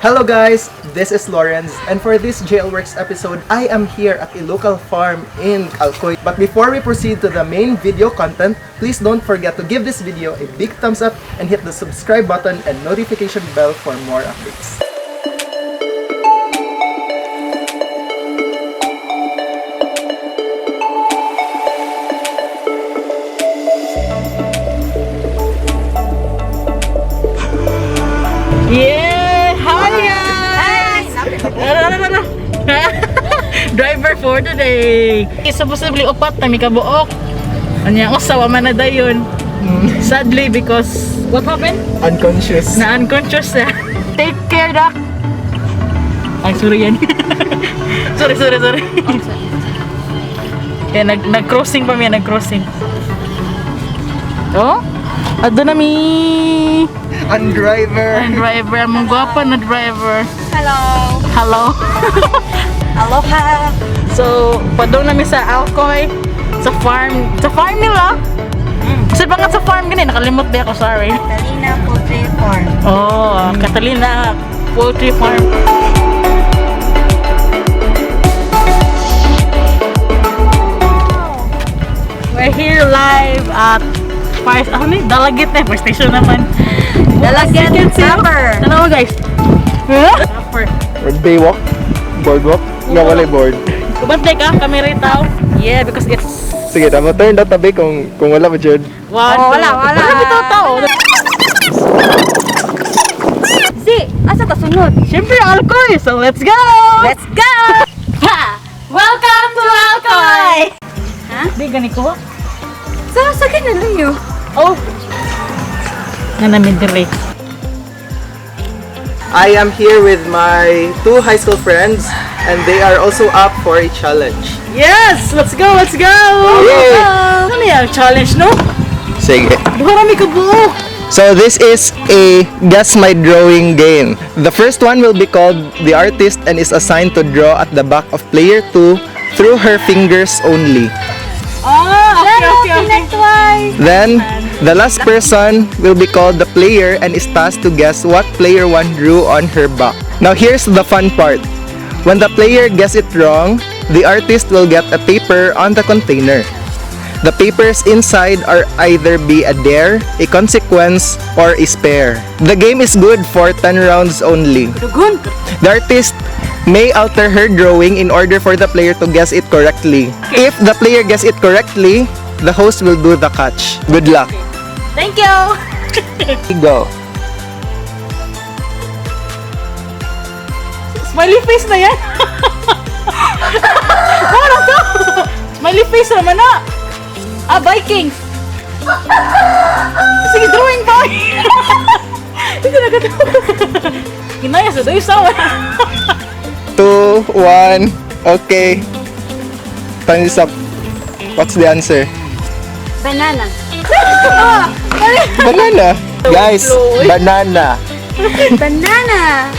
Hello guys, this is Lawrence, and for this JLWorks episode, I am here at a local farm in Alcoy. But before we proceed to the main video content, please don't forget to give this video a big thumbs up and hit the subscribe button and notification bell for more updates. Yeah! Hi guys! Driver for today! Isa posibleng upat na may kabuok. Anyang usawa man na dayon. Sadly because what happened? Unconscious. Na unconscious na. Take care, Doc! Ay, sorry yan. sorry. Kaya nag-crossing pa miya, nag-crossing. Oh? Ado na mi! Ang driver. Ang driver, ang gwapa na driver. Hello. Aloha. So, padong namin sa Alcoy, sa farm nila. Kasi bangat sa farm ganyan, nakalimot di ako, sorry. Catalina Poultry Farm. Oh, Catalina Poultry Farm. We're here live at Dalagit na, first station naman. Dalagit Supper. Tanawa guys. Supper. Baywalk? Boardwalk? No, wala board. Kubantay ka, kami rito. Yeah, because it's... Sige, tama turn na tabi kung wala mo dyan. Wala. Wala bito tao. Si, asa ta sunod? Siyempre, Alcoy. So, let's go! Let's go! Ha! Welcome to Alcoy! Ha? Di, ganito. Sakit na lang yun. Oh! Nga namin dire. I am here with my two high school friends, and they are also up for a challenge. Yes! Let's go! Yay! Ano yan? Challenge, no? Sige. Buka kami kabuo. So this is a guess my drawing game. The first one will be called the artist and is assigned to draw at the back of player 2 through her fingers only. Okay. Then the last person will be called the player and is tasked to guess what player 1 drew on her back. Now here's the fun part. When the player gets it wrong, the artist will get a paper on the container. The papers inside are either be a dare, a consequence, or a spare. The game is good for 10 rounds only. The artist may alter her drawing in order for the player to guess it correctly. If the player guess it correctly, the host will do the catch. Good luck. Thank you! Go. Smiley face na yan! Ano to? Smiley face naman na! Vikings! Sige, drawing boy! Hindi na ganda. Kinaya sa doy sawa. 2, 1, okay. Time is up. What's the answer? Banana. Banana. Guys, banana. Banana.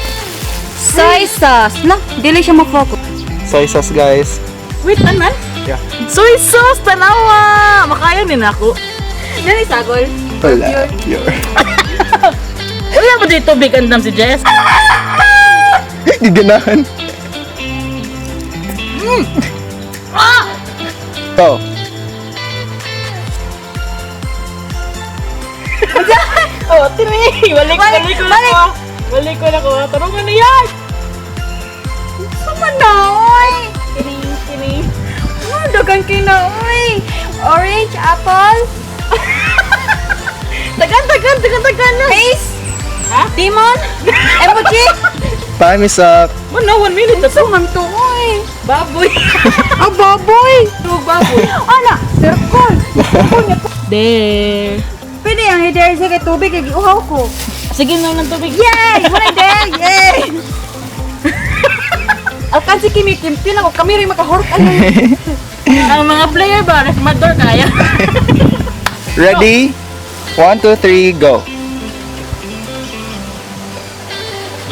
Soy sauce. Lah, dili siya mo-focus. Soy sauce, guys. Wait, man? Yeah. Soy sauce, tanawa! Makaya din ako. Dali sagol. Wala. Wala ba dito big andam si Jess? Giganahan. Go. Oh, tini! Balik ko na ko. Tarungan na yan! Sama na, oy. Tini. Dagan kina, oy. Orange, apple. Tagan na! Face. Ha? Demon. Emoji. Time is up. Oh no, 1 minute na to. Suman to, oy. Baboy. Baboy. Baboy. Ana, circle. There. Pwede ang i-dare sa kay tubig, kay giuhaw ko. Sige na ng tubig. Yay! Wala dare! Yay! Alkan si Kimi Kim, ako kami rin makahork. Ang mga player ba, reformador kaya? Ready? 1, 2, 3, go.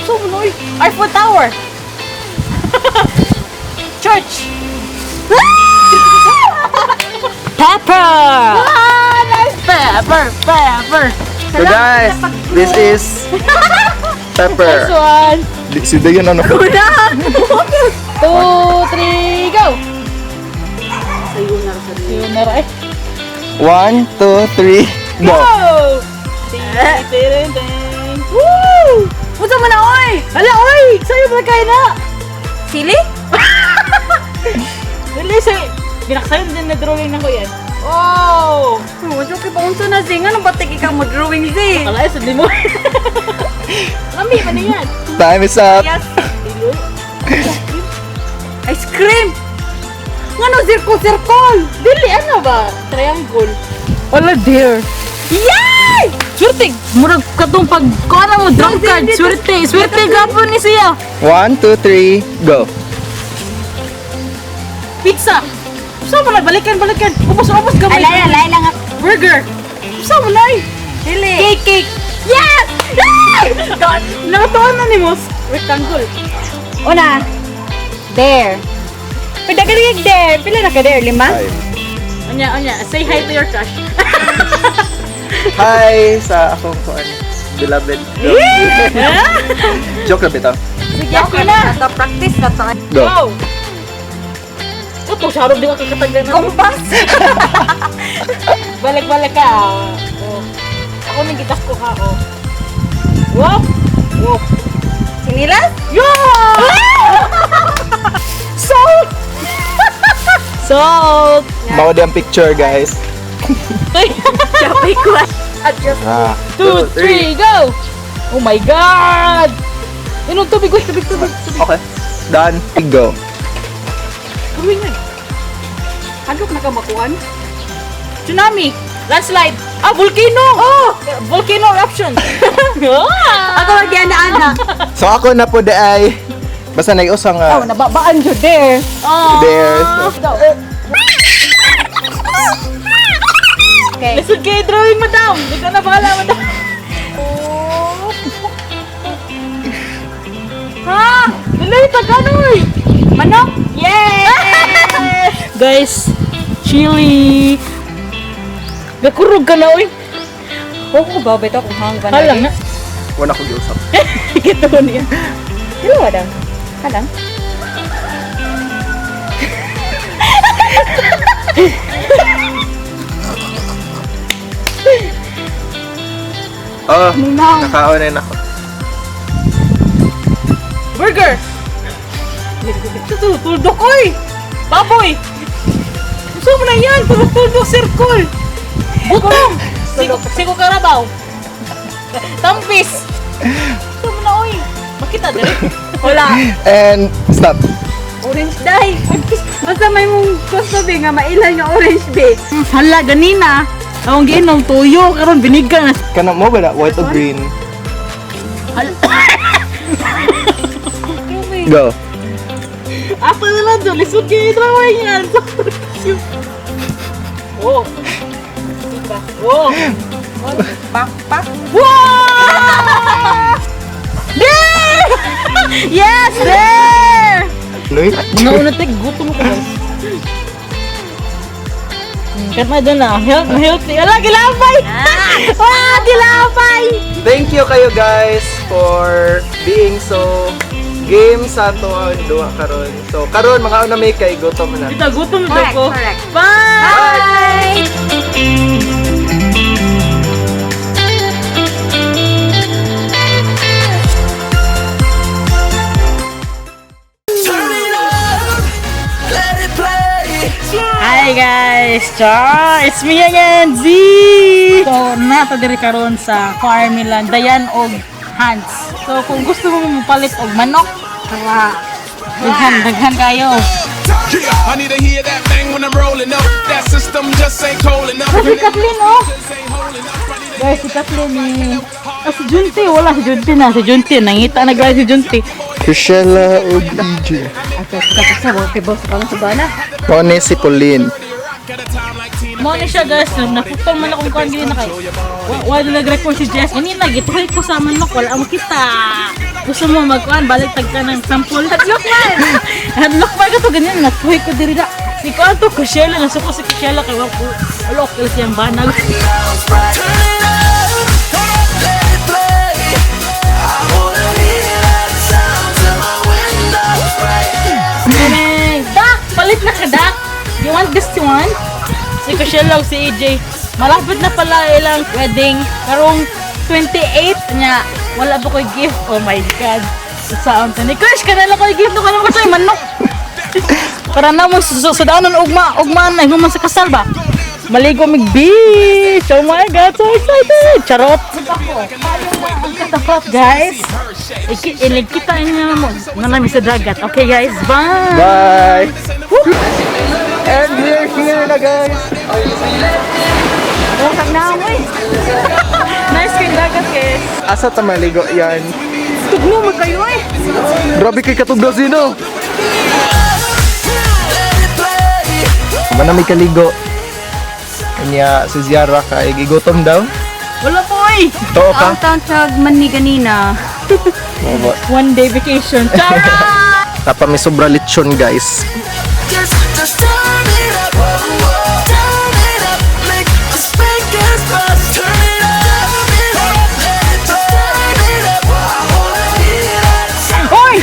So, Noy. Eiffel Tower. Church. Pepper! Pepper. So guys, this is Pepper. one. Si Dayan ano? 2, 3, go! Sayunar eh. 1, 2, 3, go. Go! Woo! Unsa man na oy? Hala, oy! Sa'yo ba kayo na? Sili? Dali, sa'yo. Binaksayon din na drawing na ko yan. Oh! Oh, joke pa unsa na si ngano ba tigi ka mo drawing si? Akala sa di mo. Lami, ano yan? Time is up. Yes. Ice cream. Ngano circle? Dili, ano ba? Triangle. Wala, dear. Yay! Swerte! Murag katong pag kuha mo drum card. Swerte! Swerte gapon ni siya. 1, 2, 3, go. Pizza! Saan mo na? Balikan! Ubos gamay! Alay lang ako. Burger! Saan mo na? Dili. Cake! Yes! Nakatuan na ni Mos. Rectangle. Una. There. Pwede ka rin there. Pila na ka there? 5? Anya. Say hi to your crush. Hi sa akong kuan. Beloved. Go. Joke na bitaw. Sige, ako na. Ito, practice na to. Go. Go! Ito, sarap di ka kakataglan na. Kompas. Balik ka. Oh. Ako nang gitas ko ka. Oh. Wop! Sinilas? Yeah! Salt! Salt! Mao di ang picture, guys. Kapay ko. Adjust. 2, 3, go! Oh my God! Inom tubig, wait, tubig. Okay. Done. Go. Tubig na. Hagok na ka makuhan? Tsunami! Landslide! Volcano! Oh! Volcano eruption! Ako mag-ana-ana. So ako na po di ay basta nag-usang Oh, nababaan dyo there. Oh! there. Okay. Lisod kayo drawing, madam! Hindi ka na bahala, madam! Ha? Nilay, taganoy! Manok? Yes! Guys, chili! Gakurog ka na, uy! Oo, ko ba? Beto kung hanggang Halang na! Wala ko giusap. Ito niya. Hello, Adam. Halang. Oh, Ninang. nakaonin ako. Burger! Ito, tuldok, uy! Baboy! Gusto mo na yan! Tuldok, circle! Butong! Siko karabaw! Tampis! Gusto mo na, uy! Makita, dali! Wala. And stop. Orange dye. Basta may mong gusto be nga mailan nga orange be. Hala, ganina! Akong giinom, tuyo! Karon binigan na! Kana mo ba na white or green? Go. Apa na lang dyan? Lisod kayo yung drawing yan! Oh! Diba? Oh! Backpack. Wow! There! Yes! There! Loy. Nauna tig, gutom ko guys. Kat na dyan na. Healthy. Ala, gilapay! Ah, gilapay! Thank you kayo guys for being so game sa to ang duha karon. So karon mga una may kay gutom na. Ito, gutom na Correct, ko. correct. Bye! Bye! Hi guys! Char! It's me again, Z! So, nato diri karon sa farm nila, Dayan og Hans. So, kung gusto mo mapalit og manok, tara! Daghan kayo! Yeah, I need to hear that bang when I'm rolling up. That system just ain't cold enough. Si Kathleen, oh! Just ain't holding up. I need to Guys, si Kathleen ni... si Junti, wala si Junti na. Si Junti, nangita na guys si Junti. Chrisella og EJ. Ako, kapasa mo, kay boss ka na sa bana. Pone si Pauline. get a time like Tina. Mo ni siya guys, naputol man akong kuhan gini na kay. Wala nag-record si Jess. Ganina, gituloy ko sa manok, wala mo kita. Gusto mo magkuhan, balik tag ka ng sample. Hadlock man! Hadlock man ka to, ganyan, natuloy ko diri na. Si kuhan to, Kushela, nasuko si Kushela kay wako. Alo, kaya siyang banag. Turn it up, let it play. I wanna man. Si Kushelog, si EJ. Malapit na pala ilang wedding. Karong 28 niya. Wala ba ko'y gift? Oh my God. Sa Anthony. Kush, kanala ko'y gift. No, kanala ko sa'yo, manok. Para na mo sudanon ugmaan na. Human sa kasal ba? Maligo mig beach. Oh my God, so excited. Charot. Ang katapot, guys. Kita niyo mo. Nanami sa dagat. Okay, guys. Bye. Bye! And we're here na guys! Bukag na mo eh. Nice kayong dagat, guys. Asa ta maligo yan? Tugno mo kayo eh. Grabe kay katugdaw sino! Manami kaligo. Kanya si Ziara kay gigutom daw. Wala po eh. Too ka? Ang taon sa mani ganina. One day vacation. Chara! Tapa may sobra lechon guys. Just turn it up, turn it up, make the speakers buzz. Turn it up, turn it up, I wanna hear that. Hoy!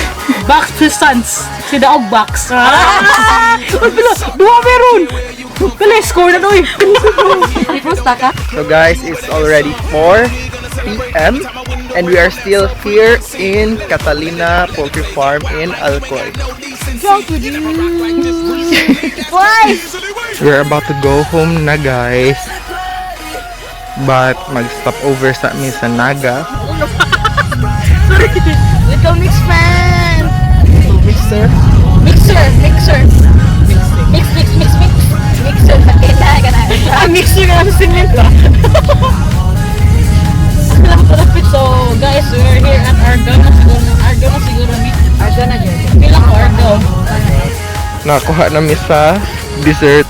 Back to Suns. Si Daog Box. Uy, pila! Dua meron! Pila, score na doy! Pusta ka? So guys, it's already 4 p.m. and we are still here in Catalina Poultry Farm in Alcoy. Why? We're about to go home na guys. But mag-stop over sa amin sa Naga. Little mix fan! Mixer. Mixer! Mixer! Mix! Mixer na kita ka na. Mixer nga sa cement ba? So guys, we're here at Argona siguro ni. Argo na dyan. Pilang Argo. Nakakuha namin sa dessert.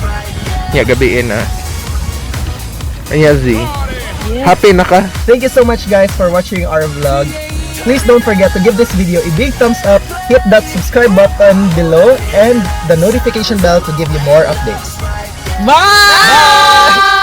Nya gabiin na. Anya Z. Happy na ka? Thank you so much guys for watching our vlog. Please don't forget to give this video a big thumbs up, hit that subscribe button below, and the notification bell to give you more updates. Bye!